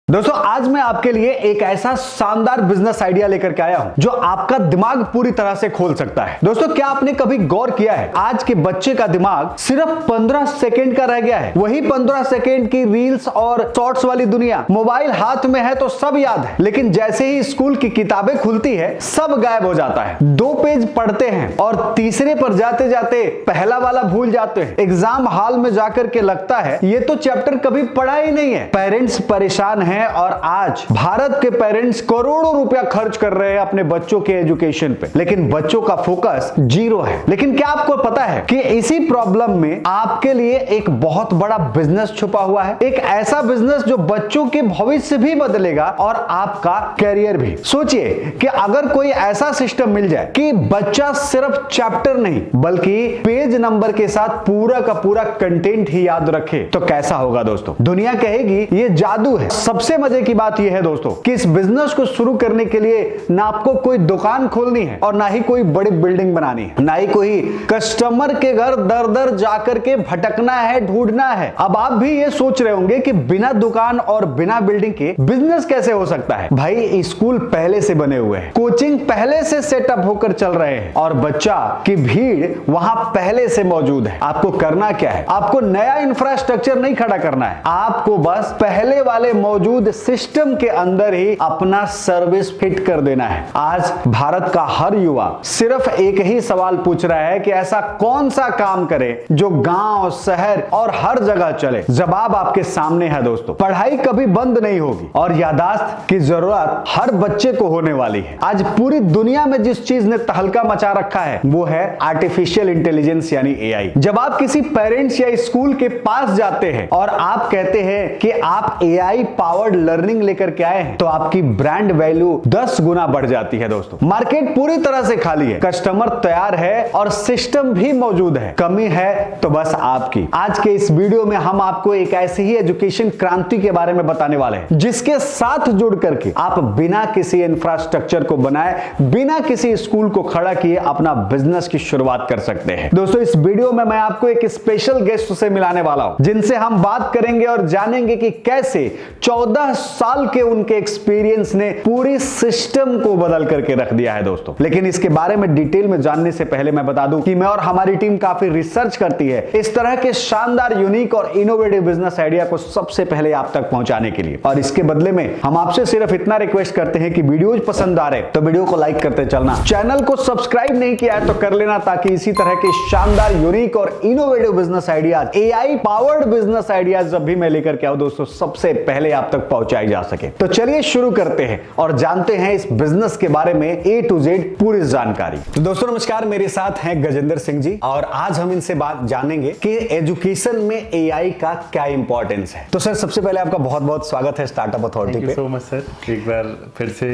दोस्तों आज मैं आपके लिए एक ऐसा शानदार बिजनेस आइडिया लेकर के आया हूं जो आपका दिमाग पूरी तरह से खोल सकता है। दोस्तों क्या आपने कभी गौर किया है आज के बच्चे का दिमाग सिर्फ 15 सेकंड का रह गया है। वही 15 सेकंड की रील्स और शॉर्ट्स वाली दुनिया। मोबाइल हाथ में है तो सब याद है, लेकिन जैसे ही स्कूल की किताबें खुलती है सब गायब हो जाता है। 2 पेज पढ़ते हैं और तीसरे पर जाते जाते पहला वाला भूल जाते हैं। एग्जाम हॉल में जाकर के लगता है ये तो चैप्टर कभी पढ़ा ही नहीं है। पेरेंट्स परेशान है और आज भारत के पेरेंट्स करोड़ों रुपया खर्च कर रहे हैं अपने बच्चों के एजुकेशन पे, लेकिन बच्चों का फोकस 0 है। लेकिन क्या आपको पता है कि इसी प्रॉब्लम में आपके लिए एक बहुत बड़ा बिजनेस छुपा हुआ है। एक ऐसा बिजनेस जो बच्चों के भविष्य भी बदलेगा और आपका करियर भी। सोचिए कि अगर कोई ऐसा सिस्टम मिल जाए कि बच्चा सिर्फ चैप्टर नहीं बल्कि पेज नंबर के साथ पूरा का पूरा कंटेंट ही याद रखे तो कैसा होगा दोस्तों। दुनिया कहेगी ये जादू है। सबसे मजे की बात यह है दोस्तों कि इस बिजनेस को शुरू करने के लिए ना आपको कोई दुकान खोलनी है और ना ही कोई बड़ी बिल्डिंग बनानी है, ना ही कोई कस्टमर के घर दर दर जाकर के भटकना है, ढूंढना है। अब आप भी ये सोच रहे होंगे कि बिना दुकान और बिना बिल्डिंग के बिजनेस कैसे हो सकता है। भाई स्कूल पहले से बने हुए हैं, कोचिंग पहले से सेटअप होकर चल रहे हैं और बच्चा की भीड़ वहां पहले से मौजूद है। आपको करना क्या है? आपको नया इंफ्रास्ट्रक्चर नहीं खड़ा करना है, आपको बस पहले वाले मौजूद सिस्टम के अंदर ही अपना सर्विस फिट कर देना है। आज भारत का हर युवा सिर्फ एक ही सवाल पूछ रहा है कि ऐसा कौन सा काम करे जो गांव, शहर और हर जगह चले। जवाब आपके सामने है दोस्तों। पढ़ाई कभी बंद नहीं होगी और याददाश्त की जरूरत हर बच्चे को होने वाली है। आज पूरी दुनिया में जिस चीज ने तहलका मचा रखा है वो है आर्टिफिशियल इंटेलिजेंस यानी एआई। जब आप किसी पेरेंट्स या स्कूल के पास जाते हैं और आप कहते हैं कि आप एआई पावर्ड लर्निंग लेकर के आए हैं तो आपकी ब्रांड वैल्यू 10 गुना बढ़ जाती है दोस्तों। मार्केट पूरी तरह से खाली है, कस्टमर तैयार है और सिस्टम भी मौजूद है। कमी है तो बस आपकी। आज के इस वीडियो में हम आपको एक ऐसी ही एजुकेशन क्रांति के बारे में बताने वाले हैं जिसके साथ जुड़ करके आप बिना किसी इंफ्रास्ट्रक्चर को बनाए, बिना किसी स्कूल को खड़ा किए अपना बिजनेस की शुरुआत कर सकते हैं। दोस्तों इस वीडियो में मैं आपको एक स्पेशल गेस्ट से मिलाने वाला हूं जिनसे हम बात करेंगे और जानेंगे कि कैसे 14 साल के उनके एक्सपीरियंस ने पूरी सिस्टम को बदल करके रख दिया है दोस्तों। लेकिन इसके बारे में डिटेल में जानने से पहले मैं बता दूं कि मैं और हमारी टीम काफी रिसर्च करती है इस तरह के शानदार, यूनिक और इनोवेटिव बिजनेस आइडिया को सबसे पहले आप तक पहुंचाने के लिए। और इसके बदले में हम आपसे सिर्फ इतना रिक्वेस्ट करते हैं कि वीडियोज पसंद आ रहे तो वीडियो को लाइक करते चलना, चैनल को सब्सक्राइब नहीं किया है तो कर लेना, ताकि इसी तरह के शानदार, यूनिक और innovative business ideas, AI powered business ideas जब भी मैं लेकर के आऊं दोस्तों सबसे पहले आप तक पहुंचाई जा सके। तो चलिए शुरू करते हैं और जानते हैं इस बिजनेस के बारे में A to Z पूरी जानकारी। तो दोस्तों नमस्कार, मेरे साथ हैं गजेंद्र सिंह जी और आज हम इनसे बात जानेंगे कि एजुकेशन में एआई का क्या इंपॉर्टेंस है। तो सर सबसे पहले आपका बहुत बहुत स्वागत है स्टार्टअप अथॉरिटी पे। सो मच सर, एक बार फिर से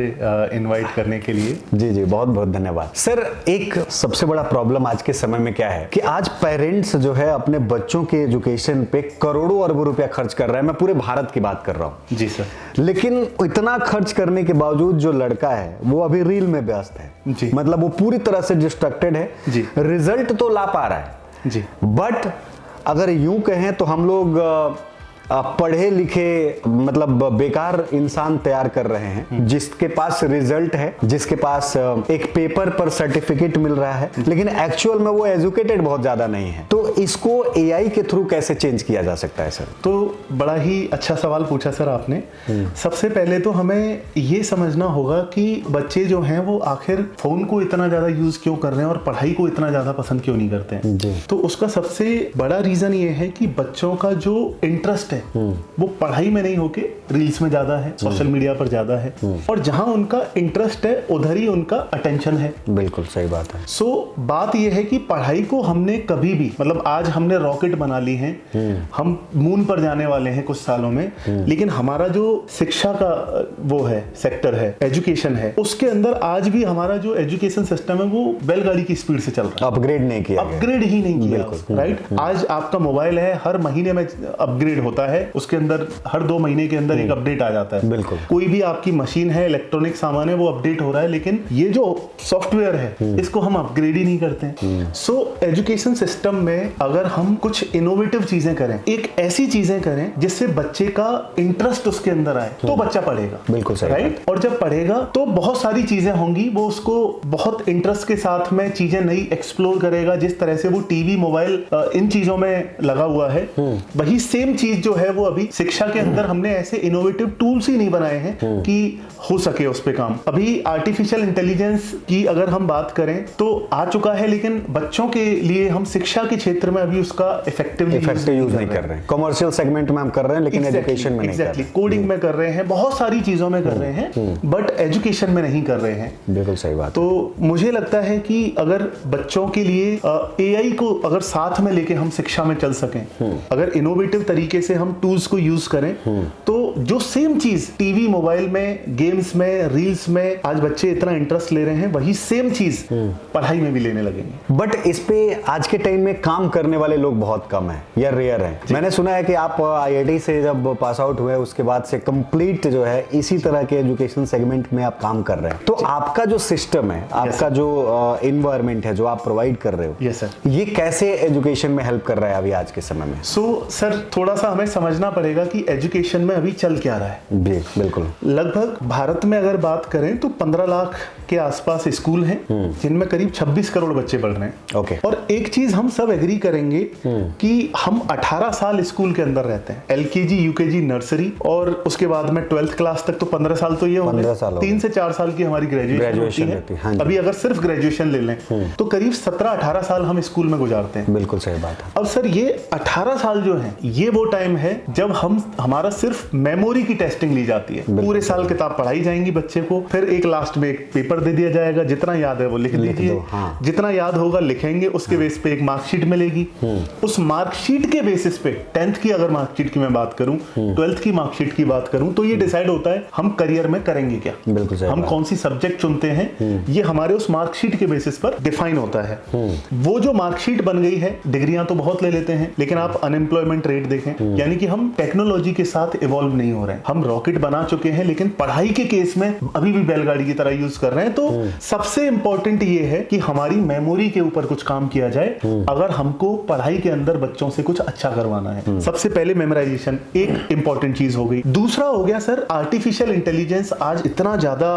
इनवाइट करने के लिए। जी जी बहुत बहुत धन्यवाद। सर एक सबसे बड़ा प्रॉब्लम आज के समय में क्या है कि आज पेरेंट्स जो है अपने बच्चों के एजुकेशन पे करोड़ों अरबों रुपया खर्च कर रहे हैं। मैं पूरे भारत की बात कर रहा हूँ। जी सर। लेकिन इतना खर्च करने के बावजूद जो लड़का है वो अभी रील में व्यस्त है। जी। मतलब वो पूरी तरह से डिस्ट्रैक्टेड है। जी। रिजल्ट तो ला पा रहा है जी, बट अगर यूं कहें तो हम लोग पढ़े लिखे मतलब बेकार इंसान तैयार कर रहे हैं जिसके पास रिजल्ट है, जिसके पास एक पेपर पर सर्टिफिकेट मिल रहा है, लेकिन एक्चुअल में वो एजुकेटेड बहुत ज्यादा नहीं है। तो इसको एआई के थ्रू कैसे चेंज किया जा सकता है सर? तो बड़ा ही अच्छा सवाल पूछा सर आपने। सबसे पहले तो हमें ये समझना होगा कि बच्चे जो हैं वो आखिर फोन को इतना ज्यादा यूज क्यों कर रहे हैं और पढ़ाई को इतना ज्यादा पसंद क्यों नहीं करते हैं। जी। तो उसका सबसे बड़ा रीजन ये है कि बच्चों का जो इंटरेस्ट है वो पढ़ाई में नहीं होके रील्स में ज्यादा है, सोशल मीडिया पर ज्यादा है और जहां उनका इंटरेस्ट है उधर ही उनका अटेंशन है। बिल्कुल सही बात है। सो बात यह है कि पढ़ाई को हमने कभी भी, मतलब आज हमने रॉकेट बना ली है, हम मून पर जाने वाले हैं कुछ सालों में, लेकिन हमारा जो शिक्षा का वो है सेक्टर है, एजुकेशन है, उसके अंदर आज भी हमारा जो एजुकेशन सिस्टम है वो बैलगाड़ी की स्पीड से चल रहा है। अपग्रेड नहीं किया, अपग्रेड ही नहीं किया। राइट। आज आपका मोबाइल है, हर महीने में अपग्रेड होता होता है उसके अंदर हर 2 महीने के अंदर एक अपडेट आ जाता है। बिल्कुल। कोई भी आपकी मशीन है, इलेक्ट्रॉनिक सामान है, वो अपडेट हो रहा है, लेकिन ये जो सॉफ्टवेयर है इसको हम अपग्रेड ही नहीं करते हैं। सो एजुकेशन सिस्टम में अगर हम कुछ इनोवेटिव चीजें करें, एक ऐसी चीजें करें जिससे बच्चे का इंटरेस्ट उसके अंदर आए, तो बच्चा पढ़ेगा। बिल्कुल सही, राइट। और जब पढ़ेगा तो बहुत सारी चीजें होंगी, वो उसको बहुत इंटरेस्ट के साथ में चीजें नई एक्सप्लोर करेगा। जिस तरह से वो टीवी, मोबाइल इन चीजों में लगा हुआ है, वही सेम चीज जो है वो अभी शिक्षा के अंदर हमने ऐसे इनोवेटिव टूल्स ही नहीं बनाए हैं कि हो सके उस पे काम। अभी आर्टिफिशियल इंटेलिजेंस की अगर हम बात करें तो आ चुका है, लेकिन बच्चों के लिए हम शिक्षा के क्षेत्र में अभी उसका इफेक्टिवली यूज नहीं कर रहे हैं। कमर्शियल सेगमेंट में हम कर रहे हैं, लेकिन एजुकेशन में नहीं कर रहे। कोडिंग में कर रहे हैं, बहुत सारी चीजों में कर रहे हैं, बट एजुकेशन में नहीं कर रहे हैं। बिल्कुल सही बात। तो मुझे लगता है कि अगर बच्चों के लिए एआई को अगर साथ में लेके हम शिक्षा में चल सकें, अगर इनोवेटिव तरीके से हम टूल्स को यूज करें, तो जो सेम चीज टीवी, मोबाइल में, गेम्स में, रील्स में आज बच्चे इतना इंटरेस्ट ले रहे हैं, वही सेम चीज पढ़ाई में भी लेने लगेंगे। बट इस पे आज के टाइम में काम करने वाले लोग बहुत कम हैं या रेयर हैं। मैंने सुना है कि आप आईआईटी से जब पास आउट हुए उसके बाद से कंप्लीट जो है इसी तरह के एजुकेशन सेगमेंट में आप काम कर रहे हैं। तो आपका जो सिस्टम है, आपका जो एनवायरनमेंट है जो आप प्रोवाइड कर रहे हो, यस सर, ये कैसे एजुकेशन में हेल्प कर रहा है अभी आज के समय में? सर थोड़ा सा हमें समझना पड़ेगा कि एजुकेशन में अभी चल क्या रहा है। बिल्कुल। लगभग भारत में अगर बात करें तो 15 लाख के आसपास स्कूल हैं, जिनमें करीब 26 करोड़ बच्चे पढ़ रहे हैं। ओके। और एक चीज हम सब एग्री करेंगे कि हम 18 साल स्कूल के अंदर रहते हैं, एलकेजी, यूकेजी, नर्सरी, और उसके बाद में 12th क्लास तक तो 15 साल तो ये हो गए। 3 से 4 साल की हमारी ग्रेजुएशन होती है। हाँ, अभी अगर सिर्फ ग्रेजुएशन ले लें तो करीब 17-18 साल हम स्कूल में गुजारते हैं। बिल्कुल सही बात है। अब सर ये 18 साल जो है, ये वो टाइम है जब हमारा सिर्फ मेमोरी की टेस्टिंग ली जाती है। पूरे साल किताब पढ़ाई जाएंगी बच्चे को, फिर एक लास्ट में एक पेपर दे दिया जाएगा, जितना याद है वो लिख दीजिए। हाँ। जितना याद होगा लिखेंगे, उसके बेस पे एक मार्कशीट मिलेगी। उस मार्कशीट के बेसिस पे 10th की अगर मार्कशीट की मैं बात करूं, 12th की मार्कशीट की बात करूं, तो ये डिसाइड होता है हम करियर में करेंगे क्या। बिल्कुल सही। हम कौन सी सब्जेक्ट चुनते हैं, ये हमारे उस मार्कशीट के बेसिस पर डिफाइन होता है। वो जो मार्कशीट बन गई है, डिग्रियां तो बहुत ले लेते हैं, लेकिन आप अनएम्प्लॉयमेंट रेट देखें, यानी कि हम टेक्नोलॉजी के साथ इवॉल्व नहीं हो रहे हैं। हम रॉकेट बना चुके हैं, लेकिन पढ़ाई के केस में अभी भी बैलगाड़ी की तरह यूज कर रहे हैं। तो सबसे इंपॉर्टेंट ये है कि हमारी मेमोरी के ऊपर कुछ काम किया जाए, अगर हमको पढ़ाई के अंदर बच्चों से कुछ अच्छा करवाना है। सबसे पहले मेमोराइजेशन एक इंपॉर्टेंट चीज हो गई। दूसरा हो गया सर आर्टिफिशियल इंटेलिजेंस। आज इतना ज्यादा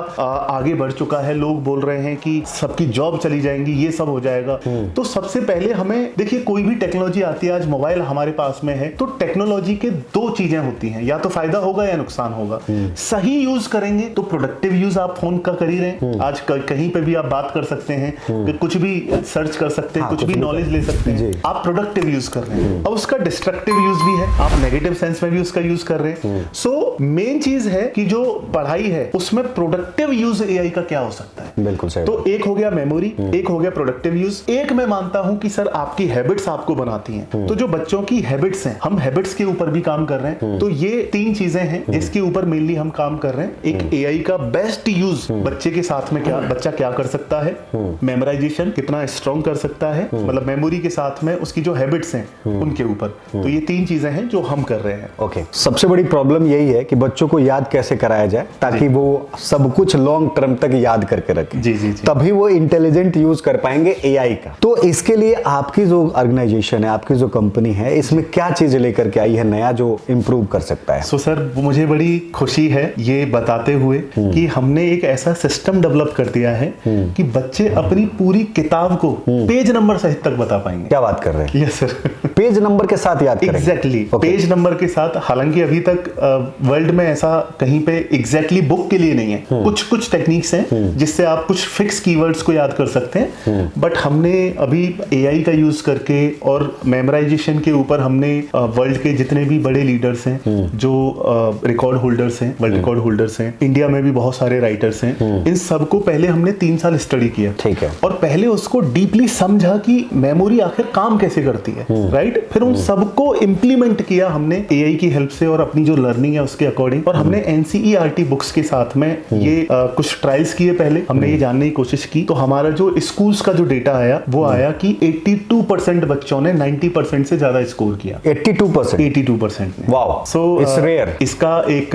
आगे बढ़ चुका है, लोग बोल रहे हैं कि सबकी जॉब चली जाएंगी, ये सब हो जाएगा। तो सबसे पहले हमें देखिए, कोई भी टेक्नोलॉजी आती है, आज मोबाइल हमारे पास में है, तो टेक्नोलॉजी के 2 चीजें होती हैं, या तो फायदा होगा या नुकसान होगा। सही यूज करेंगे तो प्रोडक्टिव यूज आप फोन का कर ही रहे हैं। आज कहीं पे भी आप बात कर सकते हैं, कुछ भी सर्च कर सकते हैं, कुछ भी नॉलेज ले सकते हैं, आप प्रोडक्टिव यूज कर रहे हैं। अब उसका डिस्ट्रक्टिव यूज भी है, आप नेगेटिव सेंस में भी उसका यूज कर रहे हैं। सो मेन चीज है कि जो पढ़ाई है उसमें प्रोडक्टिव यूज एआई का क्या हो सकता है। बिल्कुल सही। तो एक हो गया मेमोरी, एक हो गया प्रोडक्टिव यूज। एक मैं मानता हूं कि सर आपकी हैबिट्स आपको बनाती हैं, तो जो बच्चों की हैबिट्स हैं, हम हैबिट्स के ऊपर भी काम कर रहे हैं। तो ये 3 चीजें हैं जिसके ऊपर मेनली हम काम कर रहे हैं। एक एआई का बेस्ट यूज बच्चे के साथ में, क्या बच्चा क्या कर सकता है, मेमोराइजेशन कितना स्ट्रॉन्ग कर सकता है, मतलब मेमोरी के साथ में उसकी जो हैबिट्स हैं उनके ऊपर। तो ये 3 चीजें हैं जो हम कर रहे हैं। ओके। सबसे बड़ी प्रॉब्लम यही है कि बच्चों को याद कैसे कराया जाए ताकि वो सब कुछ लॉन्ग टर्म तक याद करके रखें। जी जी। तभी वो इंटेलिजेंट यूज कर पाएंगे एआई का। तो इसके लिए आपकी जो ऑर्गेनाइजेशन है, आपकी जो कंपनी है, इसमें क्या चीजें लेकर के आई है नया जो इंप्रूव कर सकता है? सो सर मुझे बड़ी खुशी है ये बताते हुए कि हमने एक ऐसा सिस्टम डेवलप कर दिया है कि बच्चे अपनी पूरी किताब को पेज नंबर सहित तक बता पाएंगे। क्या बात कर रहे हैं? Yes sir. पेज नंबर के साथ याद करेंगे? एग्जैक्टली, पेज नंबर के साथ। हालांकि अभी तक वर्ल्ड में ऐसा कहीं पे एग्जैक्टली बुक के लिए नहीं है। कुछ टेक्निक्स हैं जिससे आप कुछ फिक्स कीवर्ड्स को याद कर सकते हैं, बट हमने अभी एआई का यूज करके और मेमोराइजेशन के ऊपर हमने वर्ल्ड के जितने भी बड़े लीडर्स हैं, जो रिकॉर्ड होल्डर्स हैं, वर्ल्ड रिकॉर्ड होल्डर्स हैं, इंडिया में भी बहुत सारे राइटर्स हैं, इन सबको पहले हमने 3 साल स्टडी किया। ठीक है। और पहले उसको डीपली समझा कि मेमोरी आखिर काम कैसे करती है, राइट। फिर उन सबको इंप्लीमेंट किया हमने एआई की हेल्प से और अपनी जो लर्निंग है उसके के अकॉर्डिंग, और हमने एनसीईआरटी बुक्स के साथ में ये कुछ ट्रायल्स किए। पहले हमने ये जानने की कोशिश की, तो हमारा जो स्कूल्स का जो डेटा आया वो आया कि 82% बच्चों ने 90% से ज्यादा स्कोर किया। 82% ने। Wow, it's rare. इसका एक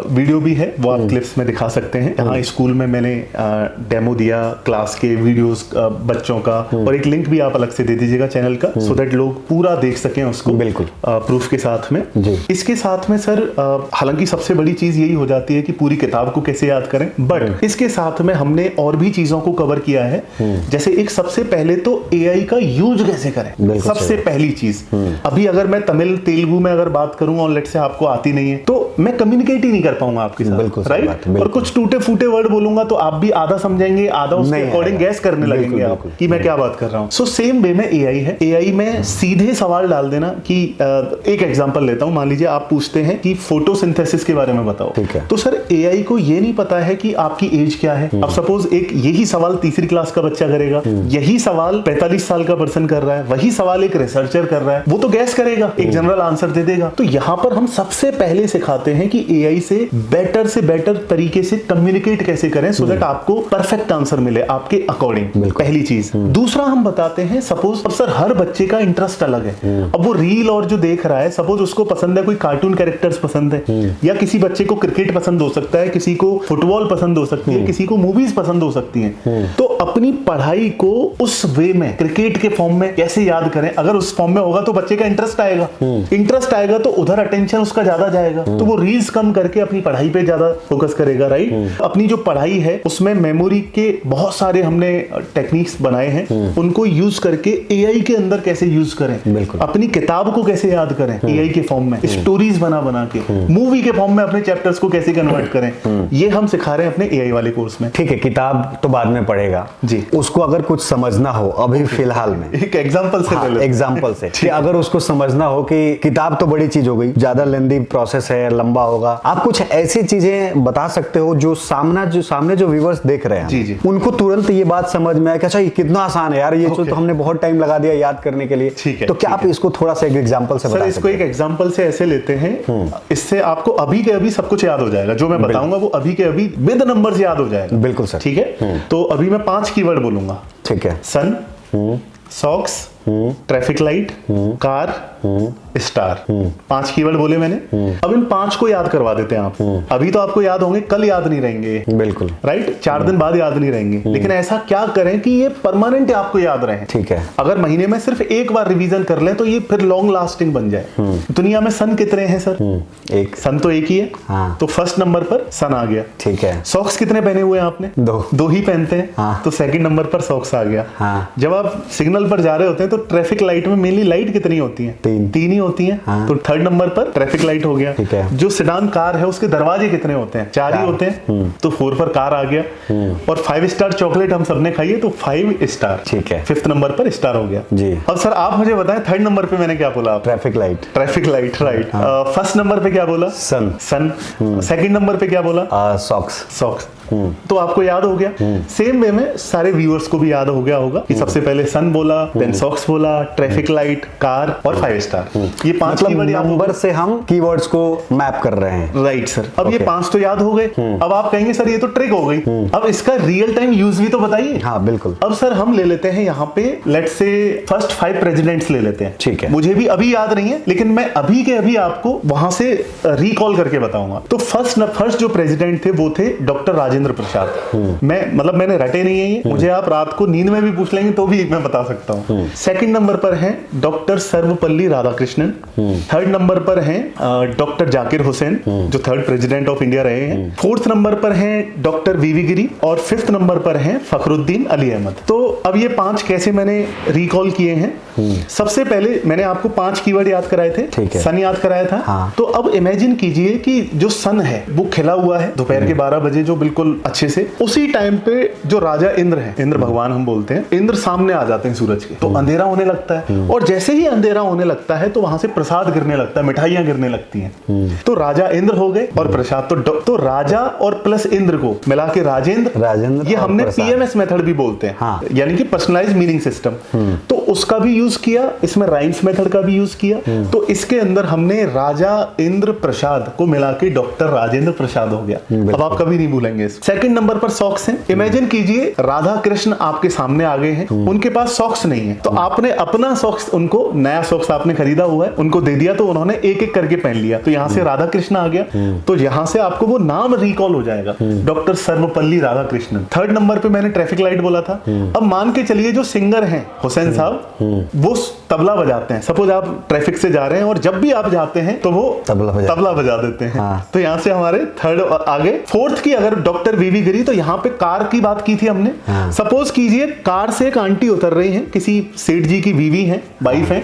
वीडियो भी है, वो आप क्लिप्स में दिखा सकते हैं। यहाँ स्कूल में मैंने डेमो दिया क्लास के वीडियोस बच्चों का, और एक लिंक भी आप अलग से दे दीजिएगा चैनल का, सो दैट लोग पूरा देख सकें उसको, बिल्कुल प्रूफ के साथ में जी। इसके साथ में सर हालांकि सबसे बड़ी चीज यही हो जाती है कि पूरी किताब को कैसे याद करें, बट इसके साथ में हमने और भी चीजों को कवर किया है। जैसे एक सबसे पहले तो एआई का यूज कैसे करें, सबसे पहली चीज। अभी अगर मैं तमिल तेलुगु में अगर बात करूं और लेट से आपको आती नहीं है, तो मैं कम्युनिकेट ही नहीं कर पाऊंगा आपके साथ, राइट? और कुछ टूटे फूटे वर्ड बोलूंगा तो आप भी आधा समझेंगे, आधा उसके अकॉर्डिंग गैस करने लगेंगे आप कि मैं क्या बात कर रहा हूं। सो सेम वे में एआई है। एआई में सीधे सवाल डाल देना कि एक एग्जांपल लेता हूं, मान लीजिए आप पूछते हैं कि फोटोसिंथेसिस के बारे में बताओ, तो सर एआई को ये नहीं पता है कि आपकी एज क्या है। अब सपोज एक यही सवाल तीसरी क्लास का बच्चा करेगा, यही सवाल 45 साल का पर्सन कर रहा है, वही सवाल एक रिसर्चर कर रहा है, वो तो गैस करेगा, एक जनरल आंसर दे देगा। तो यहां पर हम सबसे पहले सिखाते हैं कि एआई से बेटर तरीके से कम्युनिकेट कैसे करें, सो दैट आपको परफेक्ट आंसर मिले आपके अकॉर्डिंग, पहली चीज। दूसरा हम बताते हैं, सपोज अब सर हर बच्चे का इंटरेस्ट अलग है, अब वो रील और जो देख रहा है, सपोज उसको पसंद है कोई कार्टून कैरेक्टर्स पसंद है, या किसी बच्चे को क्रिकेट पसंद हो सकता है, किसी को फुटबॉल पसंद हो सकती है, किसी को मूवीज पसंद हो सकती हैं। तो अपनी पढ़ाई को उस वे में क्रिकेट के फॉर्म में कैसे याद करें, अगर उस फॉर्म में होगा तो बच्चे का इंटरेस्ट आएगा तो उधर अटेंशन उसका ज्यादा जाएगा, तो वो रील्स कम करके अपनी पढ़ाई पे ज्यादा फोकस करेगा, राइट? अपनी जो पढ़ाई है उसमें मेमोरी के बहुत सारे हमने टेक्निक्स बनाए हैं, उनको यूज करके एआई के अंदर कैसे यूज करें, अपनी किताब को कैसे याद करें एआई के फॉर्म में, स्टोरीज बना के मूवी के फॉर्म में अपने चैप्टर्स को कैसे कन्वर्ट करें, ये हम सिखा रहे हैं अपने एआई वाले कोर्स में। ठीक है, किताब तो बाद में पढ़ेगा जी, उसको अगर कुछ समझना हो अभी फिलहाल में एक एग्जांपल से एग्जांपल से कि अगर उसको समझना हो कि किताब तो बड़ी चीज हो गई, ज्यादा लेंदी प्रोसेस है, लंबा होगा, आप कुछ ऐसी चीजें बता सकते हो जो सामने जो व्यूअर्स देख रहे हैं जी, उनको तुरंत ये बात समझ में आए कि अच्छा ये कितना आसान है यार, ये तो हमने बहुत टाइम लगा दिया याद करने के लिए। ठीक है, तो क्या आप इसको थोड़ा सा एक एग्जांपल से बता सकते हैं? इसको एक एग्जांपल से ऐसे लेते हैं, इससे आपको अभी के अभी सब कुछ याद हो जाएगा, जो मैं बताऊंगा वो अभी के अभी विद नंबर्स याद हो जाएगा। बिल्कुल सर। ठीक है, तो अभी मैं 5 कीवर्ड बोलूंगा। ठीक है, sun, socks, traffic light, car, star, 5 keyword बोले मैंने। अब इन 5 को याद करवा देते हैं आप। अभी तो आपको याद होंगे, कल याद नहीं रहेंगे, बिल्कुल, राइट? 4 दिन बाद याद नहीं रहेंगे, लेकिन ऐसा क्या करें कि ये परमानेंट आपको याद रहे। ठीक है, अगर महीने में सिर्फ एक बार रिवीजन कर लें तो ये फिर लॉन्ग लास्टिंग बन जाए। दुनिया में सन कितने हैं सर? एक। सन तो एक ही है, हाँ। तो फर्स्ट नंबर पर सन आ गया। ठीक है। सॉक्स कितने पहने हुए हैं आपने? 2 ही पहनते हैं, हाँ। तो सेकंड नंबर पर सॉक्स आ गया। हाँ। जब आप सिग्नल पर जा रहे होते हैं तो ट्रैफिक लाइट में मेनली लाइट कितनी होती है? 3 ही होती है, हाँ। तो थर्ड नंबर पर ट्रैफिक लाइट हो गया। ठीक है। जो सेडान कार है उसके दरवाजे कितने होते हैं? 4 ही होते हैं, तो 4 पर कार आ गया। और 5 स्टार चॉकलेट हम सबने खाई है, तो 5 स्टार। ठीक है, 5th नंबर पर स्टार हो गया जी। अब सर आप मुझे बताएं, थर्ड नंबर पे मैंने क्या बोला? Traffic light, right. First number पे क्या बोला? सन। सेकंड नंबर पे क्या बोला? सॉक्स। तो आपको याद हो गया। सेम वे में सारे व्यूअर्स को भी याद हो गया होगा कि सबसे पहले सन बोला, देन सॉक्स बोला, ट्रैफिक लाइट, कार और 5 स्टार। ये 5 कीवर्ड नंबर से हम कीवर्ड्स को मैप कर रहे हैं, राइट सर। अब ये 5 तो याद हो गए। अब आप कहेंगे सर ये तो ट्रिक हो गई, अब इसका रियल टाइम यूज भी तो बताइए। हाँ बिल्कुल। अब सर हम ले लेते हैं यहाँ पे, लेट्स से फर्स्ट 5 प्रेसिडेंट्स ले लेते हैं। ठीक है, मुझे भी अभी याद नहीं है, लेकिन मैं अभी के अभी आपको वहां से रिकॉल करके बताऊंगा। तो फर्स्ट जो प्रेसिडेंट थे वो थे डॉक्टर राजेंद्र प्रसाद। मैंने रटे नहीं है ये, मुझे आप रात को नींद में भी पूछ लेंगे तो भी मैं बता सकता हूँ। सेकंड नंबर पर हैं doctor Sarvepalli Radhakrishnan. Third number पर हैं डॉक्टर जाकिर हुसैन, जो 3rd प्रेसिडेंट ऑफ इंडिया रहे हैं। 4th नंबर पर हैं डॉक्टर वीवी गिरी और 5th नंबर पर हैं फखरुद्दीन अली अहमद। तो अब ये 5 कैसे मैंने रिकॉल किए हैं? सबसे पहले मैंने आपको 5 कीवर्ड याद कराए थे, सन याद कराया था। हाँ। तो अब इमेजिन कीजिए कि जो सन है वो खिला हुआ है दोपहर के 12 बजे, जो बिल्कुल अच्छे से उसी टाइम पे जो राजा इंद्र है, इंद्र भगवान हम बोलते हैं, इंद्र सामने आ जाते हैं सूरज के, तो अंधेरा होने लगता है। और जैसे ही अंधेरा होने लगता है तो वहां से प्रसाद गिरने लगता है, मिठाइयां गिरने लगती हैं। तो राजा इंद्र हो गए और प्रसाद, तो राजा और प्लस इंद्र को मिला के राजेंद्र, ये हमने PMS मेथड भी बोलते हैं, यानी कि पर्सनलाइज्ड मीनिंग सिस्टम। तो उसका भी यूज किया, इसमें राइम्स मेथड का भी यूज किया। तो इसके अंदर हमने राजा इंद्र प्रसाद को मिला के डॉक्टर राजेंद्र प्रसाद हो गया। अब आप कभी नहीं भूलेंगे। सेकंड नंबर पर सॉक्स हैं। इमेजिन कीजिए राधा कृष्ण आपके सामने आ गए हैं, उनके पास सॉक्स नहीं है, तो आपने अपना सॉक्स, उनको नया सॉक्स आपने खरीदा हुआ है, उनको दे दिया, तो उन्होंने एक एक करके पहन लिया, तो यहां से राधा कृष्ण आ गया। तो यहां से आपको वो नाम रिकॉल हो जाएगा, doctor Sarvepalli Radha Krishnan. Third number पे मैंने ट्रैफिक लाइट बोला था। अब मान के चलिए जो सिंगर हैं हुसैन साहब, वो तबला बजाते हैं। सपोज आप ट्रैफिक से जा रहे हैं और जब भी आप जाते हैं तो वो तबला बजा देते हैं। तो यहाँ से हमारे थर्ड आगे। फोर्थ की अगर डॉक्टर वीवी गिरी, तो यहाँ पे कार की बात की थी हमने। सपोज कीजिए कार से एक आंटी उतर रही है, किसी सेठ जी की बीवी है, वाइफ है,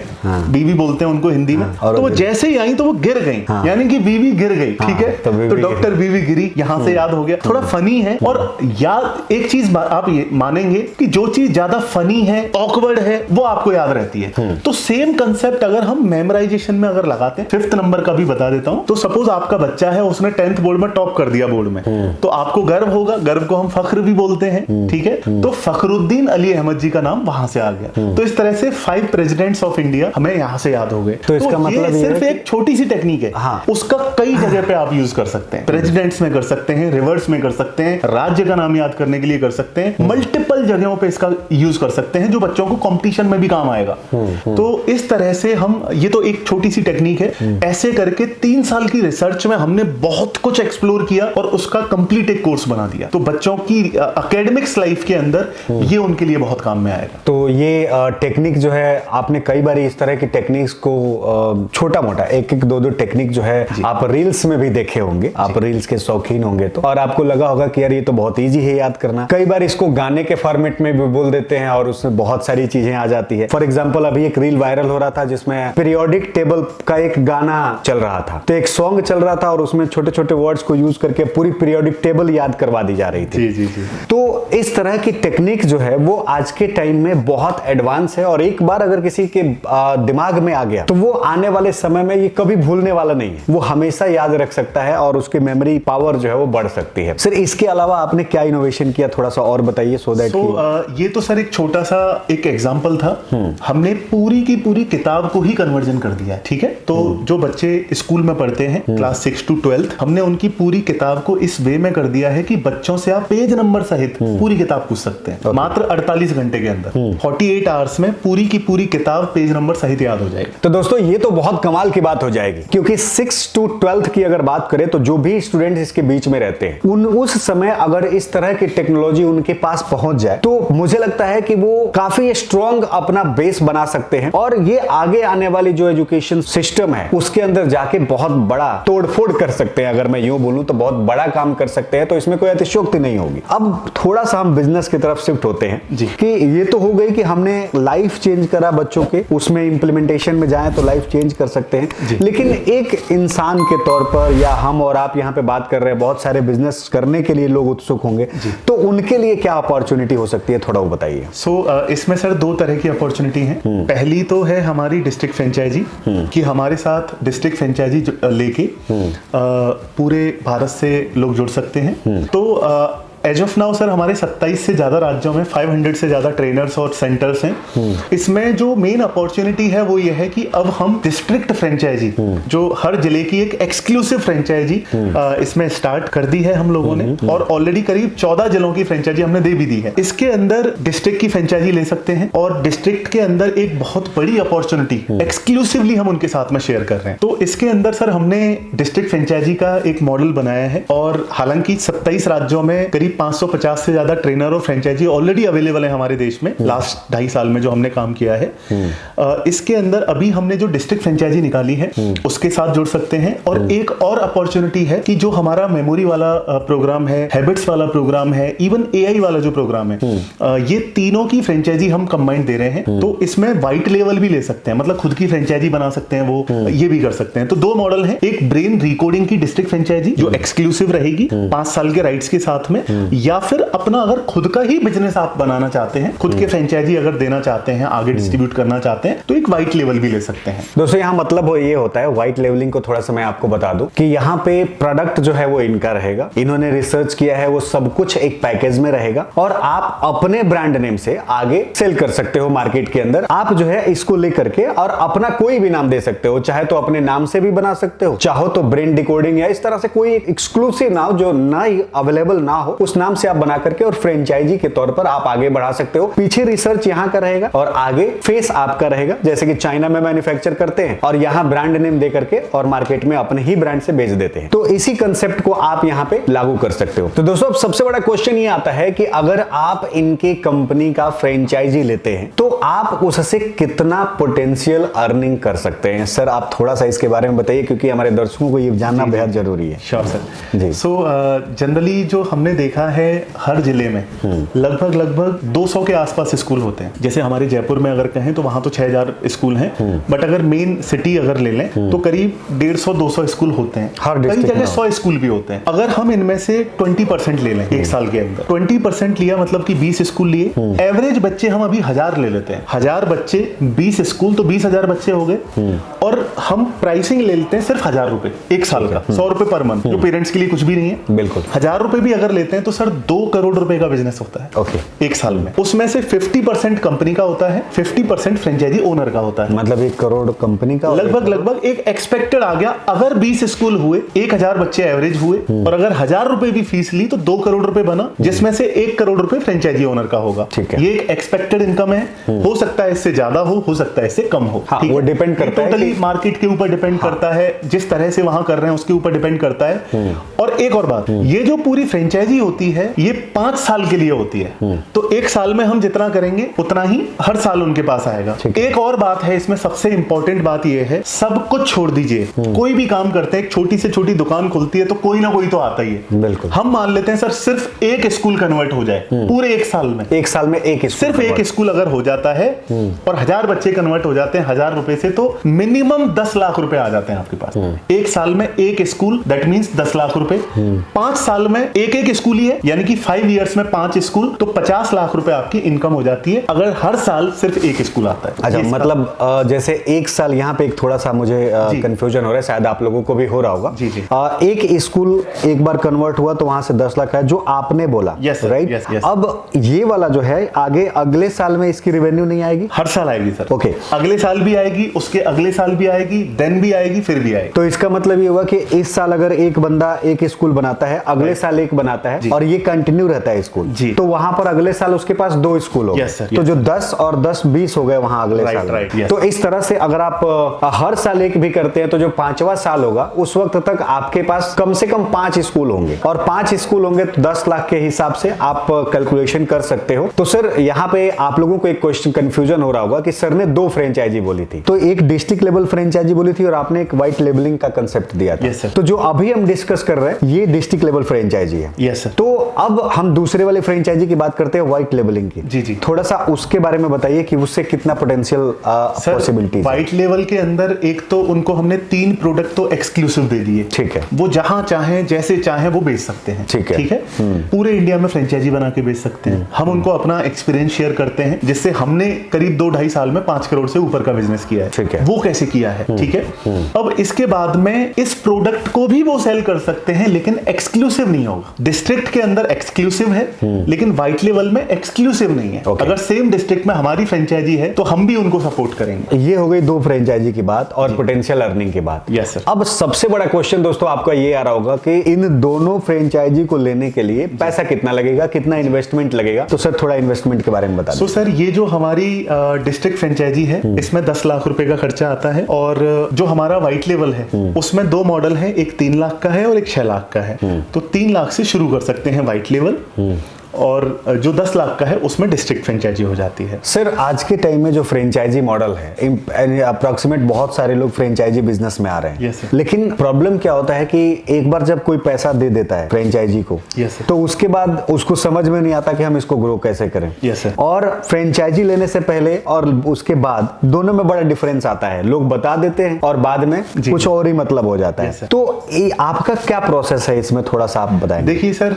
बीवी बोलते हैं उनको हिंदी में। तो वो जैसे ही आई तो वो गिर गई, यानी कि बीवी गिर गई। ठीक है, तो डॉक्टर बीवी गिरी यहाँ से याद हो गया। थोड़ा फनी है, और याद एक चीज आप ये मानेंगे कि जो चीज ज्यादा फनी है, ऑकवर्ड है, वो आपको याद रहती है। तो सेम कंसेप्ट अगर हम मेमोराइजेशन में अगर लगाते हैं, फिफ्थ नंबर का भी बता देता हूं। तो सपोज आपका बच्चा है, उसने 10th बोर्ड में टॉप कर दिया बोर्ड में, तो आपको गर्व होगा, गर्व को हम फख्र भी बोलते हैं। ठीक है, तो फखरुद्दीन अली अहमद जी का नाम वहां से आ गया। तो इस तरह से 5 प्रेसिडेंट्स ऑफ इंडिया हमें यहां से याद हो गए। तो इसका मतलब ये सिर्फ एक छोटी सी टेक्निक है। उसका कई जगह पे आप यूज कर सकते हैं। प्रेसिडेंट्स में कर सकते हैं, रिवर्स में कर सकते हैं, राज्य का नाम याद करने के लिए कर सकते हैं, मल्टीपल जगहों पे इसका यूज कर सकते हैं, जो बच्चों को कंपटीशन में भी काम आएगा। तो इस तरह से हम, ये तो एक छोटी सी टेक्निक है। ऐसे करके 3 साल की रिसर्च में हमने बहुत कुछ एक्सप्लोर किया और उसका कंप्लीट एक कोर्स बना दिया। तो बच्चों की एकेडमिक्स लाइफ के अंदर ये उनके लिए बहुत काम में आएगा। तो ये टेक्निक जो है, आपने कई बार इस तरह की टेक्निक्स को छोटा मोटा एक एक दो टेक्निक जो है आप रील्स में भी देखे होंगे, आप रील्स के शौकीन होंगे तो, और आपको लगा होगा कि यार ये तो बहुत इजी है याद करना। कई बार इसको गाने के फॉर्मेट में भी बोल देते हैं और उसमें बहुत सारी चीजें आ जाती है। फॉर एग्जांपल अभी एक रील वायरल हो रहा था जिसमें पीरियोडिक टेबल का एक गाना चल रहा था, तो एक सॉन्ग चल रहा था और उसमें छोटे छोटे वर्ड्स को यूज करके पूरी पीरियोडिक टेबल याद करवा दी जा रही थी। जी। तो इस तरह की टेक्निक जो है वो आज के टाइम में बहुत एडवांस है, और एक बार अगर किसी के दिमाग में आ गया तो वो आने वाले समय में ये कभी भूलने वाला नहीं है, वो हमेशा याद रख सकता है और उसकी मेमोरी पावर जो है वो बढ़ सकती है। सर इसके अलावा आपने क्या इनोवेशन किया, थोड़ा सा और बताइए सो दैट। ये तो सर एक छोटा सा एक एग्जांपल था। हमने पूरी की पूरी किताब को ही कन्वर्जन कर दिया। ठीक है, तो जो बच्चे स्कूल में पढ़ते हैं क्लास 6 to 12th, हमने उनकी पूरी किताब को इस वे में कर दिया है कि बच्चों से आप पेज नंबर सहित पूरी किताब पूछ सकते हैं। मात्र 48 घंटे के अंदर 48 आवर्स में पूरी की पूरी किताब पेज नंबर सहित याद हो जाएगी। तो दोस्तों ये तो बहुत कमाल की बात हो जाएगी, क्योंकि 6 to 12th की अगर बात करें तो जो भी स्टूडेंट इसके बीच में रहते हैं उस समय अगर इस तरह की टेक्नोलॉजी उनके पास पहुंच जाए तो मुझे लगता है कि वो काफी स्ट्रॉन्ग अपना बेस बना सकते हैं, और ये आगे आने वाली जो एजुकेशन सिस्टम है उसके अंदर जाके बहुत बड़ा तोड़फोड़ कर सकते हैं। अगर मैं यूं बोलूं तो बहुत बड़ा काम कर सकते हैं, तो इसमें कोई अतिशयोक्ति नहीं होगी। अब थोड़ा सा हम बिजनेस की तरफ शिफ्ट होते हैं जी। कि ये तो हो गई कि हमने लाइफ चेंज करा बच्चों के, उसमें इंप्लीमेंटेशन में जाएं तो लाइफ चेंज कर सकते हैं, लेकिन एक इंसान के तौर पर, या हम और आप यहाँ पे बात कर रहे हैं, बहुत सारे बिजनेस करने के लिए लोग उत्सुक होंगे, तो उनके लिए क्या अपॉर्चुनिटी हो सकती है, थोड़ा वो बताइए। इसमें सर 2 तरह की अपॉर्चुनिटी है। पहली तो है हमारी डिस्ट्रिक्ट फ्रेंचाइजी, कि हमारे साथ डिस्ट्रिक्ट फ्रेंचाइजी लेके पूरे भारत से लोग जुड़ सकते हैं। तो एज ऑफ नाउ सर हमारे 27 से ज्यादा राज्यों में 500 से ज्यादा ट्रेनर्स और सेंटर्स हैं। इसमें जो मेन अपॉर्चुनिटी है वो ये है कि अब हम डिस्ट्रिक्ट फ्रेंचाइजी, जो हर जिले की एक एक्सक्लूसिव फ्रेंचाइजी इसमें स्टार्ट कर दी है हम लोगों ने, और ऑलरेडी करीब 14 जिलों की फ्रेंचाइजी हमने दे भी दी है। इसके अंदर डिस्ट्रिक्ट की फ्रेंचाइजी ले सकते हैं, और डिस्ट्रिक्ट के अंदर एक बहुत बड़ी अपॉर्चुनिटी एक्सक्लूसिवली हम उनके साथ में शेयर कर रहे हैं। तो इसके अंदर सर हमने डिस्ट्रिक्ट फ्रेंचाइजी का एक मॉडल बनाया है, और हालांकि 27 राज्यों में करीब 550 से ज्यादा ट्रेनर और फ्रेंचाइजी ऑलरेडी अवेलेबल है हमारे देश में, लास्ट 2.5 साल में जो हमने काम किया है। इसके अंदर अभी हमने जो डिस्ट्रिक्ट फ्रेंचाइजी निकाली है उसके साथ जुड़ सकते हैं। और एक और अपॉर्चुनिटी है कि जो हमारा मेमोरी वाला प्रोग्राम है, हैबिट्स वाला प्रोग्राम है, इवन एआई वाला जो प्रोग्राम है, ये तीनों की फ्रेंचाइजी हम कंबाइंड दे रहे हैं। तो इसमें वाइट लेवल भी ले सकते हैं, मतलब खुद की फ्रेंचाइजी बना सकते हैं, वो ये भी कर सकते हैं। तो 2 मॉडल है, एक ब्रेन रिकोडिंग की डिस्ट्रिक्ट फ्रेंचाइजी जो एक्सक्लूसिव रहेगी 5 साल के राइट्स के साथ में, या फिर अपना अगर खुद का ही बिजनेस आप बनाना चाहते हैं, खुद के फ्रेंचाइजी अगर देना चाहते हैं, आगे डिस्ट्रीब्यूट करना चाहते हैं, तो एक व्हाइट लेवल भी ले सकते हैं। दोस्तों यहाँ मतलब ये होता है व्हाइट लेवलिंग को, थोड़ा सा मैं आपको बता दूं कि यहाँ पे प्रोडक्ट जो है वो इनका रहेगा, इन्होंने रिसर्च किया है, वो सब कुछ एक पैकेज में रहेगा और आप अपने ब्रांड नेम से आगे सेल कर सकते हो मार्केट के अंदर। आप जो है इसको लेकर के और अपना कोई भी नाम दे सकते हो, चाहे तो अपने नाम से भी बना सकते हो, चाहो तो ब्रेन डिकोडिंग या इस तरह से कोई एक्सक्लूसिव नाम जो ना ही अवेलेबल ना हो उस नाम से आप बना करके और फ्रेंचाइजी के तौर पर आप आगे बढ़ा सकते हो। पीछे रिसर्च यहाँ का रहेगा और आगे फेस आपका रहेगा, जैसे कि चाइना में मैन्युफैक्चर करते हैं और यहाँ ब्रांड नेम दे करके और मार्केट में अपने ही ब्रांड से बेच देते हैं। तो इसी कंसेप्ट को आप यहाँ पे लागू कर सकते हो। तो दोस्तों सबसे बड़ा क्वेश्चन ये आता है कि अगर आप इनके कंपनी का फ्रेंचाइजी लेते हैं तो आप उससे कितना पोटेंशियल अर्निंग कर सकते हैं। सर आप थोड़ा सा इसके बारे में बताइए, क्योंकि हमारे दर्शकों को ये जानना बेहद जरूरी है। श्योर सर जी। सो जनरली जो हमने देखा है हर जिले में लगभग 200 के आसपास स्कूल होते हैं। जैसे हमारे जयपुर में अगर कहें तो वहां तो 6000 स्कूल हैं, बट अगर मेन सिटी अगर ले लें तो करीब 150-200 स्कूल होते हैं। हर कई डिस्ट्रिक्ट जगह में 100 स्कूल भी होते हैं। अगर हम इनमें से 20% ले लें एक साल के अंदर, 20% लिया मतलब कि 20 स्कूल लिए, एवरेज बच्चे हम अभी 1000 ले लेते हैं। 1000 बच्चे 20 स्कूल तो 20,000 बच्चे हो गए और हम प्राइसिंग ले लेते हैं सिर्फ 1000 रुपए एक साल का, 100 रुपए पर मंथ, जो पेरेंट्स के लिए कुछ भी नहीं है। बिल्कुल 1000 रुपए भी अगर लेते हैं तो सर 2 करोड़ रुपए का बिजनेस होता है ओके एक साल में। उसमें से 50% कंपनी का होता है, 50% फ्रेंचाइजी ओनर का होता है। मतलब 1 करोड़ कंपनी का लगभग एक एक्सपेक्टेड आ गया। अगर 20 स्कूल हुए, 1000 बच्चे एवरेज हुए और अगर 1000 रुपए भी फीस ली तो 2 करोड़ रुपए बना, जिसमें से 1 करोड़ रुपए फ्रेंचाइजी ओनर का होगा। ठीक है। ये एक एक्सपेक्टेड इनकम है। हो सकता है इससे ज्यादा हो सकता है इससे कम हो। हाँ, ठीक वो है? डिपेंड करता है टोटली मार्केट के ऊपर डिपेंड करता है, जिस तरह से वहां कर रहे हैं उसके ऊपर डिपेंड करता है। और एक और बात, ये जो पूरी फ्रेंचाइजी होती है ये 5 साल के लिए होती है। तो एक साल में हम जितना करेंगे उतना ही हर साल उनके पास आएगा। एक और बात है इसमें, सबसे इंपॉर्टेंट बात ये है, सब कुछ छोड़ दीजिए, कोई भी काम करते हैं, एक छोटी से छोटी दुकान खुलती है तो कोई ना कोई तो आता ही है। बिल्कुल। हम मान लेते हैं सर सिर्फ एक स्कूल कन्वर्ट हो जाए पूरे एक साल में, एक साल में एक स्कूल, सिर्फ एक स्कूल अगर हो जाता है और 1000 बच्चे कन्वर्ट हो जाते हैं 1000 रुपए से, तो मिनिमम 10 लाख रुपए आ जाते हैं आपके पास। एक साल में एक स्कूल, दैट मींस 10 लाख रुपए। 5 साल में एक स्कूल ही है, यानी कि 5 इयर्स में 5 स्कूल, तो 50 लाख रुपए आपकी इनकम हो जाती है अगर हर साल सिर्फ एक स्कूल आता है। अच्छा, मतलब जैसे एक साल, यहाँ पे एक थोड़ा सा मुझे कंफ्यूजन हो रहा है, शायद आप लोगों को भी हो रहा होगा। जी जी। एक स्कूल एक बार कन्वर्ट हुआ तो वहां से 10 लाख है जो आपने बोला, राइट? अब ये वाला जो है आगे अगले साल में इसकी रेवेन्यू नहीं आएगी? हर साल आएगी सर। ओके। अगले साल भी आएगी, उसके अगले साल भी आएगी, देन भी आएगी, फिर भी आएगी। तो इसका मतलब ये हुआ कि इस साल अगर एक बंदा एक स्कूल बनाता है, अगले साल एक बनाता है और ये कंटिन्यू रहता है स्कूल, तो वहां पर अगले साल उसके पास 2 स्कूल हो गए, तो जो 10 और 10 20 हो गए वहां अगले साल। तो इस तरह से अगर आप हर साल एक भी करते हैं तो जो 5वां साल होगा उस वक्त तक आपके पास कम से कम 5 स्कूल होंगे, और 5 स्कूल होंगे तो 10 लाख के हिसाब से आप कैलकुलेशन कर सकते हो। तो सर यहाँ पे आप लोगों को एक क्वेश्चन कंफ्यूजन हो रहा होगा कि सर ने 2 फ्रेंचाइजी बोली थी, तो एक डिस्ट्रिक्ट लेवल फ्रेंचाइजी बोली थी और आपने एक व्हाइट लेबलिंग का कंसेप्ट दिया था। तो जो अभी हम डिस्कस कर रहे हैं ये डिस्ट्रिक्ट लेवल फ्रेंचाइजी है। Yes sir. तो अब हम दूसरे वाले फ्रेंचाइजी की बात करते हैं, व्हाइट लेबलिंग की। जी जी। थोड़ा सा उसके बारे में बताइए कि उससे कितना पोटेंशियल पॉसिबिलिटी। व्हाइट लेवल के अंदर एक तो उनको हमने 3 प्रोडक्ट तो एक्सक्लूसिव दे दिए। ठीक है। वो जहां चाहे जैसे चाहे वो बेच सकते हैं। ठीक है। ठीक है। पूरे इंडिया में फ्रेंचाइजी बना के बेच सकते हैं। हम उनको अपना एक्सपीरियंस शेयर करते हैं, जिससे हमने करीब 2-2.5 साल में 5 करोड़ से ऊपर का बिजनेस किया है। ठीक है। वो कैसे किया है। ठीक है। अब इसके बाद में इस प्रोडक्ट को भी वो सेल कर सकते हैं, लेकिन एक्सक्लूसिव नहीं होगा। डिस्ट्रिक्ट के अंदर एक्सक्लूसिव है, लेकिन व्हाइट लेवल में एक्सक्लूसिव नहीं है। अगर सेम डिस्ट्रिक्ट में हमारी फ्रेंचाइजी है तो हम भी उनको सपोर्ट करेंगे। ये हो गई 2 फ्रेंचाइजी की बात और पोटेंशियल अर्निंग की बात। Yes sir. अब सबसे बड़ा क्वेश्चन दोस्तों आपका ये आ रहा होगा कि इन दोनों फ्रेंचाइजी को लेने के लिए पैसा कितना लगेगा, कितना इन्वेस्टमेंट लगेगा? तो सर थोड़ा इन्वेस्टमेंट के बारे में बता दीजिए। सर ये जो हमारी डिस्ट्रिक्ट फ्रेंचाइजी है इसमें 10 लाख रुपए का खर्चा आता है, और जो हमारा व्हाइट लेवल है उसमें 2 मॉडल है, एक 3 लाख का है और एक 6 लाख का है। तो 3 लाख से शुरू कर सकते हैं व्हाइट लेवल, और जो 10 लाख का है उसमें डिस्ट्रिक्ट फ्रेंचाइजी हो जाती है। सर आज के टाइम में जो फ्रेंचाइजी मॉडल है, अप्रोक्सीमेट बहुत सारे लोग फ्रेंचाइजी बिजनेस में आ रहे हैं। Yes, sir. लेकिन प्रॉब्लम क्या होता है कि एक बार जब कोई पैसा दे देता है फ्रेंचाइजी को, Yes, sir. तो उसके बाद उसको समझ में नहीं आता कि हम इसको ग्रो कैसे करें। Yes, sir. और फ्रेंचाइजी लेने से पहले और उसके बाद दोनों में बड़ा डिफरेंस आता है। लोग बता देते हैं और बाद में कुछ और ही मतलब हो जाता है। Yes, sir. तो आपका क्या प्रोसेस है इसमें, थोड़ा सा आप बताएंगे। देखिए सर,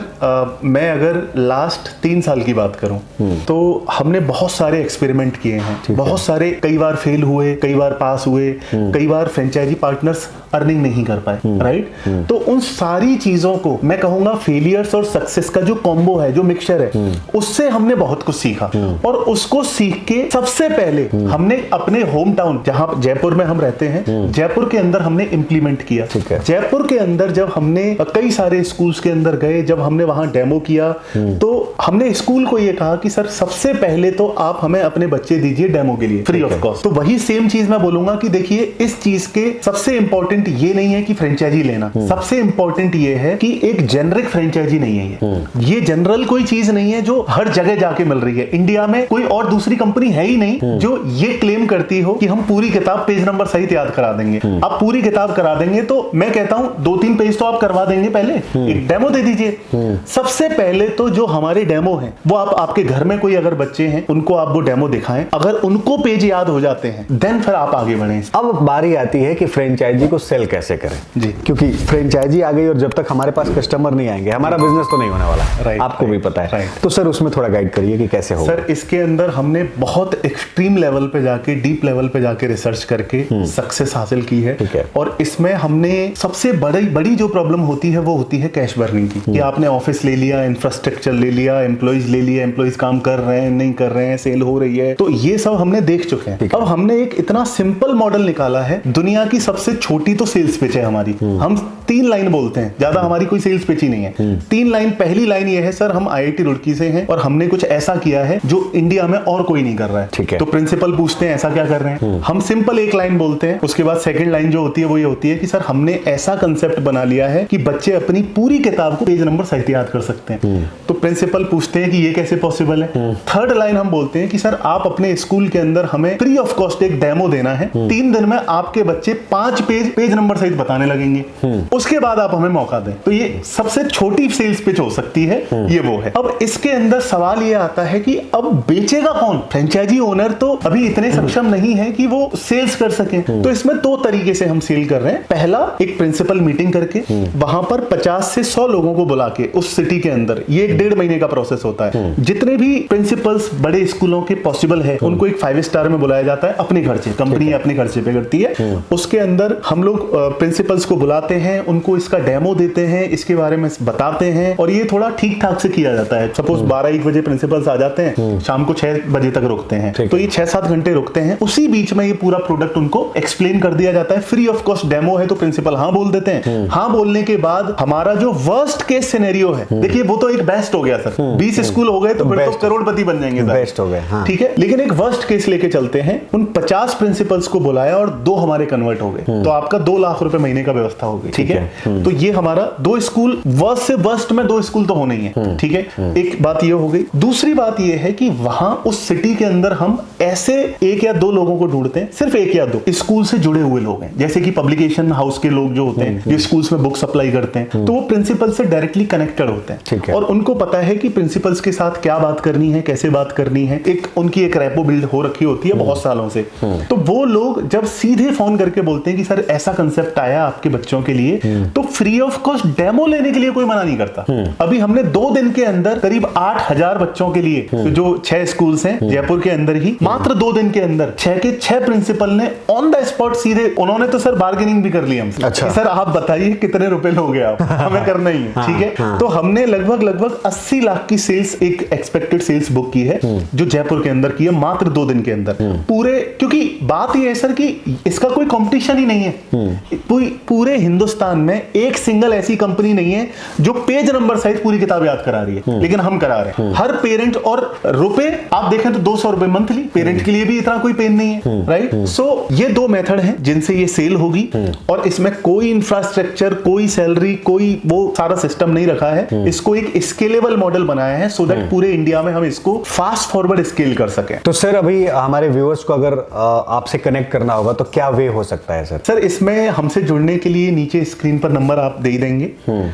मैं अगर लास्ट 3 साल की बात करूं तो हमने बहुत सारे एक्सपेरिमेंट किए हैं, बहुत सारे, कई बार फेल हुए, कई बार पास हुए, कई बार फ्रेंचाइजी पार्टनर्स अर्निंग नहीं कर पाए, राइट। तो उन सारी चीजों को मैं कहूंगा फेलियर्स और सक्सेस का जो कॉम्बो है, जो मिक्सचर है, उससे हमने बहुत कुछ सीखा। और उसको सीख के सबसे पहले हमने अपने होम टाउन, जहां जयपुर में हम रहते हैं, जयपुर के अंदर हमने इंप्लीमेंट किया। जयपुर के अंदर जब हमने कई सारे स्कूल्स के अंदर गए, जब हमने वहां डेमो किया, तो हमने स्कूल को ये कहा कि सर सबसे पहले तो आप हमें अपने बच्चे दीजिए डेमो के लिए फ्री ऑफ कॉस्ट। तो वही सेम चीज मैं बोलूंगा कि देखिए इस चीज के सबसे इंपॉर्टेंट ये नहीं है कि फ्रेंचाइजी लेना, सबसे इंपॉर्टेंट ये है कि एक जेनरिक फ्रेंचाइजी नहीं है ये जनरल कोई चीज नहीं है जो हर जगह जाके मिल रही है। इंडिया में कोई और दूसरी कंपनी है ही नहीं जो ये क्लेम करती हो कि हम पूरी किताब पेज नंबर सहित याद करा देंगे। आप पूरी किताब करा देंगे तो मैं कहता हूं 2-3 पेज तो आप करवा देंगे, पहले एक डेमो दे दीजिए। सबसे पहले तो जो हमारे डेमो हैं वो आपके घर में कोई अगर बच्चे हैं उनको आप वो डेमो दिखाएं, अगर उनको पेज याद हो जाते हैं देन फिर आप आगे बढ़ें। अब बारी आती है कि फ्रेंचाइजी को सेल कैसे करें जी, क्योंकि फ्रेंचाइजी आ गई और जब तक हमारे पास कस्टमर नहीं आएंगे हमारा बिजनेस तो नहीं होने वाला। राइट, आपको भी पता है। राइट। तो सर उसमें थोड़ा गाइड करिए कि कैसे होगा। सर इसके अंदर हमने बहुत एक्सट्रीम लेवल पे जाके, डीप लेवल पे जाके रिसर्च करके सक्सेस हासिल की है। ठीक है। और इसमें हमने सबसे बड़ी जो प्रॉब्लम होती है वो होती है कैश बर्निंग की, कि आपने ऑफिस ले लिया, इंफ्रास्ट्रक्चर ले लिया, एम्प्लॉइज ले लिया, एम्प्लॉइज काम कर रहे हैं, नहीं कर रहे हैं, सेल हो रही है, तो ये सब हमने देख चुके हैं। अब हमने एक इतना सिंपल मॉडल निकाला है, दुनिया की सबसे छोटी तो सेल्स पिच है हमारी। हम 3 लाइन बोलते हैं, ज्यादा हमारी कोई सेल्स पिच ही नहीं है। 3 लाइन, पहली लाइन ये है सर हम IIT रुड़की से हैं और हमने कुछ ऐसा किया है जो इंडिया में और कोई नहीं कर रहा है। ठीक है। तो प्रिंसिपल पूछते हैं ऐसा क्या कर रहे हैं, हम सिंपल एक लाइन बोलते हैं। उसके बाद सेकंड लाइन जो होती है वो ये होती है कि सर हमने ऐसा कंसेप्ट बना लिया है कि बच्चे अपनी पूरी किताब को पेज नंबर सहित याद कर सकते हैं। तो प्रिंसिपल पूछते हैं कि ये कैसे पॉसिबल है। थर्ड लाइन हम बोलते हैं कि सर आप अपने स्कूल के अंदर हमें फ्री ऑफ कॉस्ट एक डेमो देना है, 3 दिन में आपके बच्चे 5 पेज नंबर सहित बताने लगेंगे, उसके बाद आप हमें मौका दें। तो ये सबसे छोटी सेल्स पिच हो सकती है, ये वो है। अब इसके अंदर सवाल ये आता है कि अब बेचेगा कौन? फ्रेंचाइजी ओनर तो अभी इतने सक्षम नहीं है कि वो सेल्स कर सके। तो इसमें 2 तरीके से हम सेल कर रहे हैं। पहला, एक प्रिंसिपल मीटिंग करके वहां पर 50 से 100 लोगों को बुला के उस सिटी के अंदर, ये 1.5 महीने का प्रोसेस होता है। जितने भी प्रिंसिपल्स बड़े स्कूलों के पॉसिबल है उनको एक 5 स्टार में बुलाया जाता है, अपने खर्चे, कंपनी अपने खर्चे पे करती है। उसके अंदर हम लोग प्रिंसिपल्स को बुलाते हैं, उनको इसका डेमो देते हैं, इसके बारे में बताते हैं, और ये थोड़ा ठीक ठाक से किया जाता है। सपोज 12-1 बजे प्रिंसिपल्स आ जाते हैं, शाम को 6 बजे तक रुकते हैं, तो ये 6-7 घंटे रुकते हैं। उसी बीच में ये पूरा प्रोडक्ट उनको एक्सप्लेन कर दिया जाता है। फ्री ऑफ कॉस्ट डेमो है तो प्रिंसिपल हाँ बोल देते हैं। हाँ बोलने के बाद हमारा जो वर्स्ट केस सिनेरियो है, देखिए वो तो एक बेस्ट हो गया सर, 20 स्कूल हो गए तो फिर तो करोड़पति बन जाएंगे सर, बेस्ट हो गए। हाँ। ठीक है। लेकिन एक वर्स्ट केस लेके चलते हैं, उन 50 प्रिंसिपल्स को बुलाया और 2 हमारे कन्वर्ट हो गए, तो आपका 2 लाख रुपए महीने का व्यवस्था हो गई। ठीक है। तो ये हमारा 2 स्कूल, वर्स्ट से वर्स्ट में 2 स्कूल तो होने ही है। ठीक है, एक बात ये हो गई। दूसरी बात ये है कि वहां उस सिटी के अंदर हम ऐसे 1 या 2 लोगों को ढूंढते हैं, सिर्फ 1 या 2 स्कूल से जुड़े हुए लोग हैं, जैसे कि पब्लिकेशन हाउस के लोग जो होते हैं, जो स्कूल्स में बुक सप्लाई करते हैं, तो वो प्रिंसिपल से डायरेक्टली कनेक्टेड होते हैं और उनको पता है कि प्रिंसिपल्स के साथ क्या बात करनी है, कैसे बात करनी है। एक उनकी एक रैपो बिल्ड हो रखी होती है बहुत सालों से। तो वो लोग जब सीधे फोन करके बोलते हैं कि सर ऐसा कंसेप्ट आया आपके बच्चों के लिए, तो फ्री ऑफ कॉस्ट डेमो लेने के लिए कोई मना नहीं करता। अभी हमने 2 दिन के अंदर करीब 8000 बच्चों के लिए, तो जो 6 स्कूल्स हैं जयपुर के अंदर ही, मात्र 2 दिन के अंदर 6 के 6 प्रिंसिपल ने ऑन द स्पॉट सीधे, उन्होंने तो सर बार्गेनिंग भी कर ली हमसे। अच्छा। सर आप बताइए कितने रुपए लोगे आप, हमें करना ही है। ठीक है। तो हमने लगभग 80 लाख की सेल्स, एक एक्सपेक्टेड सेल्स बुक की है जो जयपुर के अंदर की है, मात्र 2 दिन के अंदर पूरे। क्योंकि बात ये है सर कि इसका कोई कंपटीशन ही नहीं है, पूरे हिंदुस्तान हिंदुस्तान में एक सिंगल ऐसी कंपनी नहीं है जो पेज नंबर सहित पूरी किताब याद करा रही है, लेकिन हम करा रहे हैं। हर पेरेंट, और रुपए आप देखें तो 200 रुपए मंथली, पेरेंट के लिए भी इतना कोई पेन नहीं है, राइट। सो ये दो मेथड हैं जिनसे ये सेल होगी, और इसमें कोई इंफ्रास्ट्रक्चर, कोई सैलरी, कोई वो सारा सिस्टम नहीं रखा है। इसको एक स्केलेबल मॉडल बनाया है सो दैट पूरे इंडिया में हम इसको फास्ट फॉरवर्ड स्केल कर सकें। तो सर अभी हमारे व्यूअर्स को अगर आपसे कनेक्ट करना होगा तो क्या वे हो सकता है सर? सर इसमें हमसे जुड़ने के लिए नीचे स्क्रीन पर नंबर आप दे देंगे,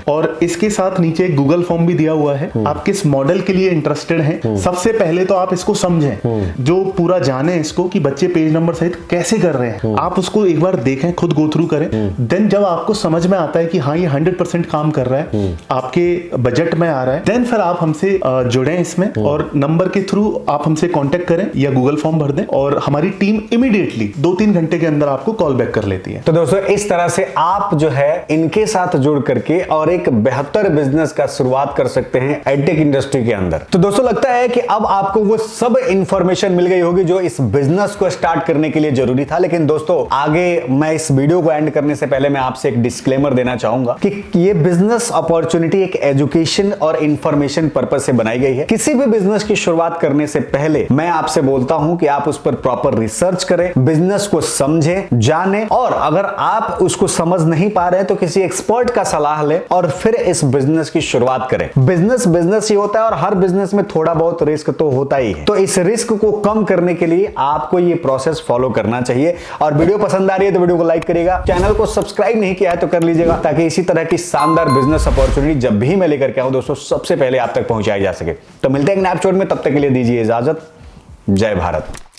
और इसके साथ नीचे एक गूगल फॉर्म भी दिया हुआ है। आप किस मॉडल के लिए इंटरेस्टेड हैं, सबसे पहले तो आप इसको समझें, जो पूरा जाने इसको कि बच्चे पेज नंबर सहित कैसे कर रहे हैं, आप उसको एक बार देखें, खुद गो थ्रू करें। देन जब आपको समझ में आता है कि हाँ ये 100% काम कर रहा है, आपके बजट में आ रहा है, देन फिर आप हमसे जुड़ें इसमें, और नंबर के थ्रू आप हमसे कांटेक्ट करें या गूगल फॉर्म भर दें, और हमारी टीम इमीडिएटली 2-3 घंटे के अंदर आपको कॉल बैक कर लेती है। तो दोस्तों इस तरह से आप जो है इनके साथ जुड़ करके और एक बेहतर बिजनेस का शुरुआत कर सकते हैं एडटेक इंडस्ट्री के अंदर। तो दोस्तों लगता है कि अब आपको वो सब इंफॉर्मेशन मिल गई होगी जो इस बिजनेस को स्टार्ट करने के लिए जरूरी था। लेकिन दोस्तों आगे मैं इस वीडियो को एंड करने से पहले मैं आपसे एक डिस्क्लेमर देना चाहूंगा कि ये बिजनेस अपॉर्चुनिटी एक एजुकेशन और इंफॉर्मेशन पर्पस से बनाई गई है। किसी भी बिजनेस की शुरुआत करने से पहले मैं आपसे बोलता हूं कि आप उस पर प्रॉपर रिसर्च करें, बिजनेस को समझें, जानें, और अगर आप उसको समझ नहीं पा रहे हैं तो किसी एक्सपर्ट का सलाह लें और फिर इस बिजनेस की शुरुआत करें। बिजनेस ही होता है और हर बिजनेस में थोड़ा बहुत रिस्क तो होता ही है। तो इस रिस्क को कम करने के लिए आपको ये प्रोसेस फॉलो करना चाहिए। और वीडियो पसंद आ रही है तो वीडियो को लाइक करिएगा, चैनल को सब्सक्राइब नहीं किया है तो कर लीजिएगा, ताकि इसी तरह की शानदार बिजनेस अपॉर्चुनिटी जब भी मैं लेकर के आऊं दोस्तों सबसे पहले आप तक पहुंचाई जा सके। तो मिलते हैं नए एपिसोड में, तब तक के लिए दीजिए इजाजत। जय भारत।